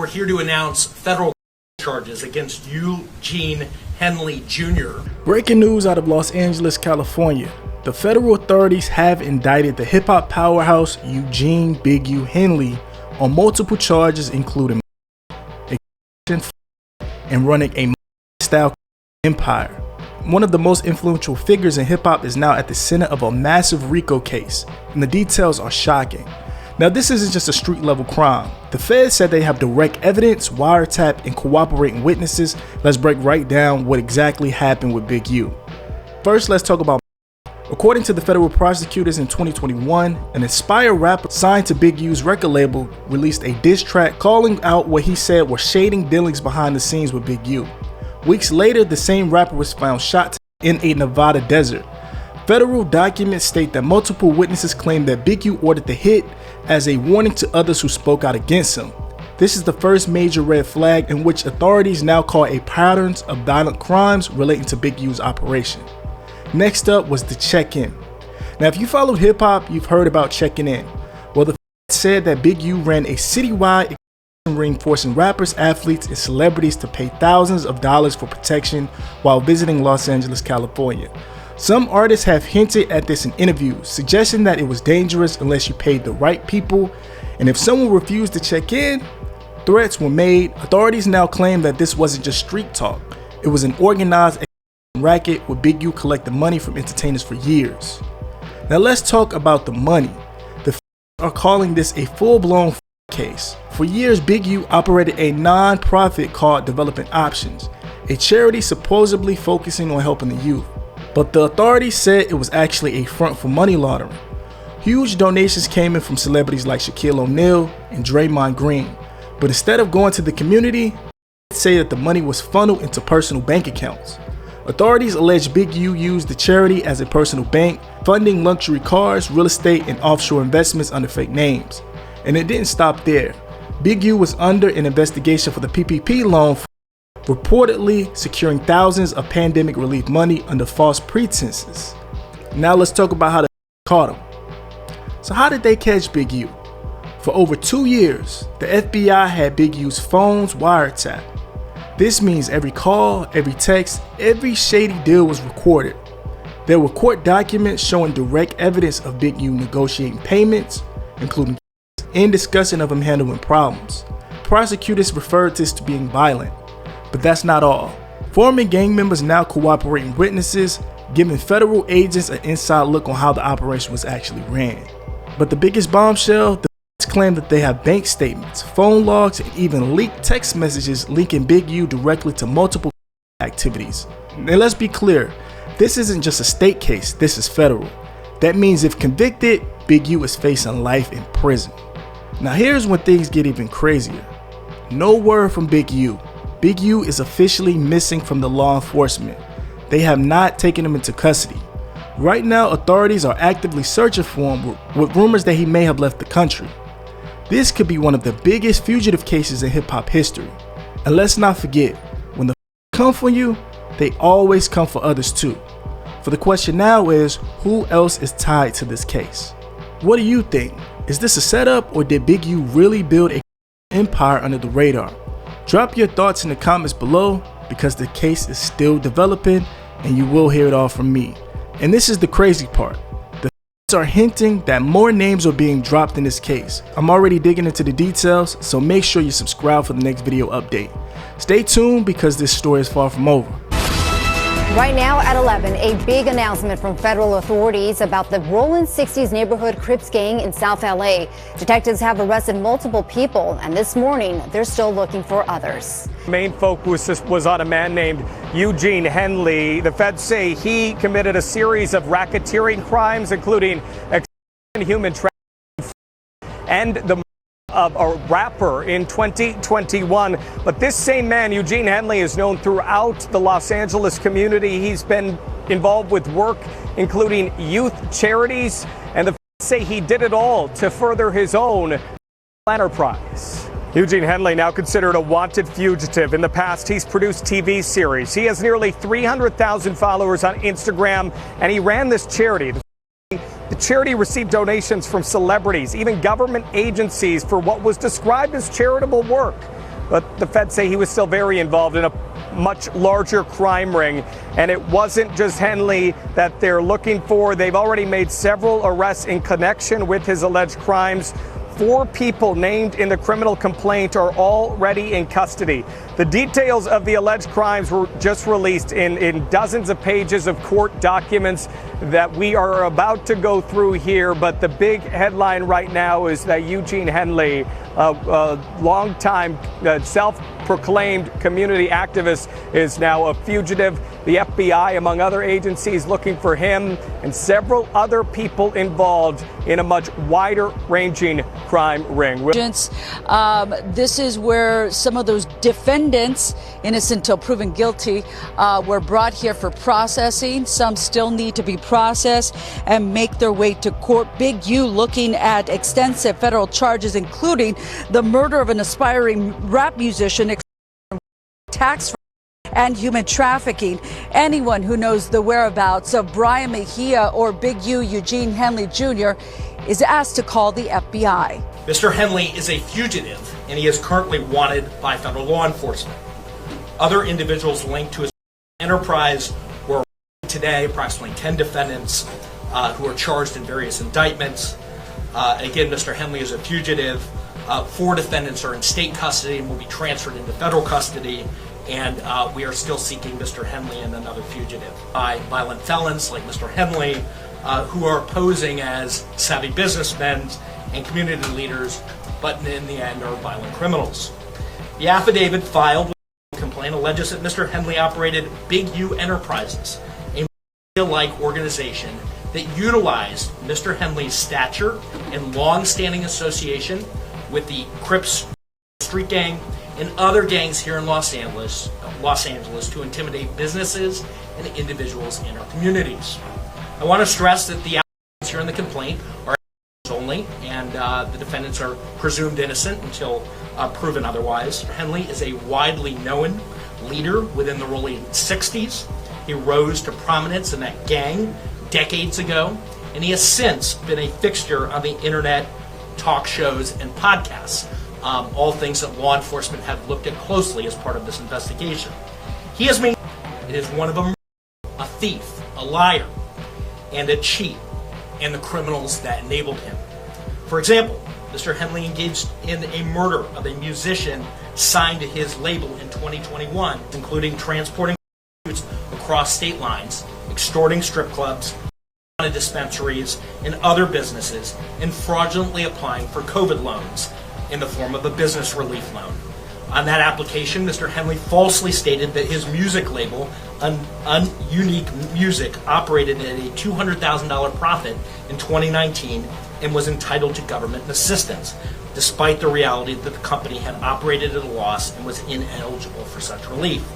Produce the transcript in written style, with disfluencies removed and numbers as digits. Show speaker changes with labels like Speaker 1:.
Speaker 1: we're here to announce federal charges against Eugene Henley Jr.
Speaker 2: Breaking news out of Los Angeles, California. The federal authorities have indicted the hip-hop powerhouse Eugene "Big U" Henley on multiple charges including and running a mafia-style empire. One of the most influential figures in hip-hop is now at the center of a massive RICO case, and the details are shocking. Now, this isn't just a street-level crime. The feds said they have direct evidence, wiretap, and cooperating witnesses. Let's break right down what exactly happened with Big U. First, let's talk about. According to the federal prosecutors in 2021, an inspired rapper signed to Big U's record label released a diss track calling out what he said were shading dealings behind the scenes with Big U. Weeks later, the same rapper was found shot in a Nevada desert. Federal documents state that multiple witnesses claim that Big U ordered the hit as a warning to others who spoke out against him. This is the first major red flag in which authorities now call a patterns of violent crimes relating to Big U's operation. Next up was the check-in. Now, if you followed hip-hop, you've heard about checking in. Well, the said that Big U ran a citywide ring forcing rappers, athletes, and celebrities to pay thousands of dollars for protection while visiting Los Angeles, California. Some artists have hinted at this in interviews, suggesting that it was dangerous unless you paid the right people, and if someone refused to check in, threats were made. Authorities now claim that this wasn't just street talk. It was an organized racket with Big U collecting money from entertainers for years. Now let's talk about the money. The are calling this a full-blown case. For years, Big U operated a non-profit called Development Options, a charity supposedly focusing on helping the youth. But the authorities said it was actually a front for money laundering. Huge donations came in from celebrities like Shaquille O'Neal and Draymond Green. But instead of going to the community, they say that the money was funneled into personal bank accounts. Authorities allege Big U used the charity as a personal bank, funding luxury cars, real estate, and offshore investments under fake names. And it didn't stop there. Big U was under an investigation for the PPP loan, reportedly securing thousands of pandemic relief money under false pretenses. Now let's talk about how they caught him. So how did they catch Big U? For over 2 years, the FBI had Big U's phones wiretapped. This means every call, every text, every shady deal was recorded. There were court documents showing direct evidence of Big U negotiating payments, including and discussing of him handling problems. Prosecutors referred to this to being violent, but that's not all. Former gang members now cooperating witnesses, giving federal agents an inside look on how the operation was actually ran. But the biggest bombshell, the claim that they have bank statements, phone logs, and even leaked text messages linking Big U directly to multiple activities. And let's be clear, this isn't just a state case, this is federal. That means if convicted, Big U is facing life in prison. Now here's when things get even crazier. No word from Big U. Big U is officially missing from the law enforcement. They have not taken him into custody. Right now, authorities are actively searching for him with rumors that he may have left the country. This could be one of the biggest fugitive cases in hip-hop history. And let's not forget, when the come for you, they always come for others too. For the question now is, who else is tied to this case? What do you think? Is this a setup, or did Big U really build a empire under the radar? Drop your thoughts in the comments below, because the case is still developing and you will hear it all from me. And this is the crazy part. Are hinting that more names are being dropped in this case. I'm already digging into the details, so make sure you subscribe for the next video update. Stay tuned because this story is far from over.
Speaker 3: Right now at 11, a big announcement from federal authorities about the Rollin 60s neighborhood Crips gang in South LA. Detectives have arrested multiple people, and this morning they're still looking for others.
Speaker 4: Main focus was on a man named Eugene Henley. The feds say he committed a series of racketeering crimes, including human trafficking and the of a rapper in 2021. But this same man, Eugene Henley, is known throughout the Los Angeles community. He's been involved with work including youth charities, and the say he did it all to further his own enterprise. Eugene Henley, now considered a wanted fugitive. In the past, he's produced TV series. He has nearly 300,000 followers on Instagram, and he ran this charity. The charity received donations from celebrities, even government agencies, for what was described as charitable work. but the feds say he was still very involved in a much larger crime ring. And it wasn't just Henley that they're looking for. They've already made several arrests in connection with his alleged crimes. 4 people named in the criminal complaint are already in custody. The details of the alleged crimes were just released in dozens of pages of court documents that we are about to go through here. But the big headline right now is that Eugene Henley, a longtime self-proclaimed community activist, is now a fugitive. The FBI, among other agencies, looking for him and several other people involved in a much wider-ranging crime ring.
Speaker 5: This is where some of those defendants, innocent until proven guilty, were brought here for processing. Some still need to be processed and make their way to court. Big U looking at extensive federal charges, including the murder of an aspiring rap musician, tax and human trafficking. Anyone who knows the whereabouts of Brian Mejia or Big U, Eugene Henley Jr., is asked to call the FBI.
Speaker 1: Mr. Henley is a fugitive, and he is currently wanted by federal law enforcement. Other individuals linked to his enterprise were arrested today, approximately 10 defendants who are charged in various indictments. Again, Mr. Henley is a fugitive. 4 defendants are in state custody and will be transferred into federal custody. And we are still seeking Mr. Henley and another fugitive by violent felons like Mr. Henley, who are posing as savvy businessmen and community leaders, but in the end are violent criminals. The affidavit filed with the complaint alleges that Mr. Henley operated Big U Enterprises, a mafia-like organization that utilized Mr. Henley's stature and long-standing association with the Crips street gang and other gangs here in Los Angeles to intimidate businesses and individuals in our communities. I want to stress that the allegations here in the complaint are only, and the defendants are presumed innocent until proven otherwise. Henley is a widely known leader within the rolling 60s. He rose to prominence in that gang decades ago, and he has since been a fixture on the internet, talk shows, and podcasts. All things that law enforcement have looked at closely as part of this investigation. He has made it is one of them, a thief, a liar, and a cheat, and the criminals that enabled him. For example, Mr. Henley engaged in a murder of a musician signed to his label in 2021, including transporting across state lines, extorting strip clubs, dispensaries, and other businesses, and fraudulently applying for COVID loans in the form of a business relief loan. On that application, Mr. Henley falsely stated that his music label, Unique Music, operated at a $200,000 profit in 2019 and was entitled to government assistance, despite the reality that the company had operated at a loss and was ineligible for such relief.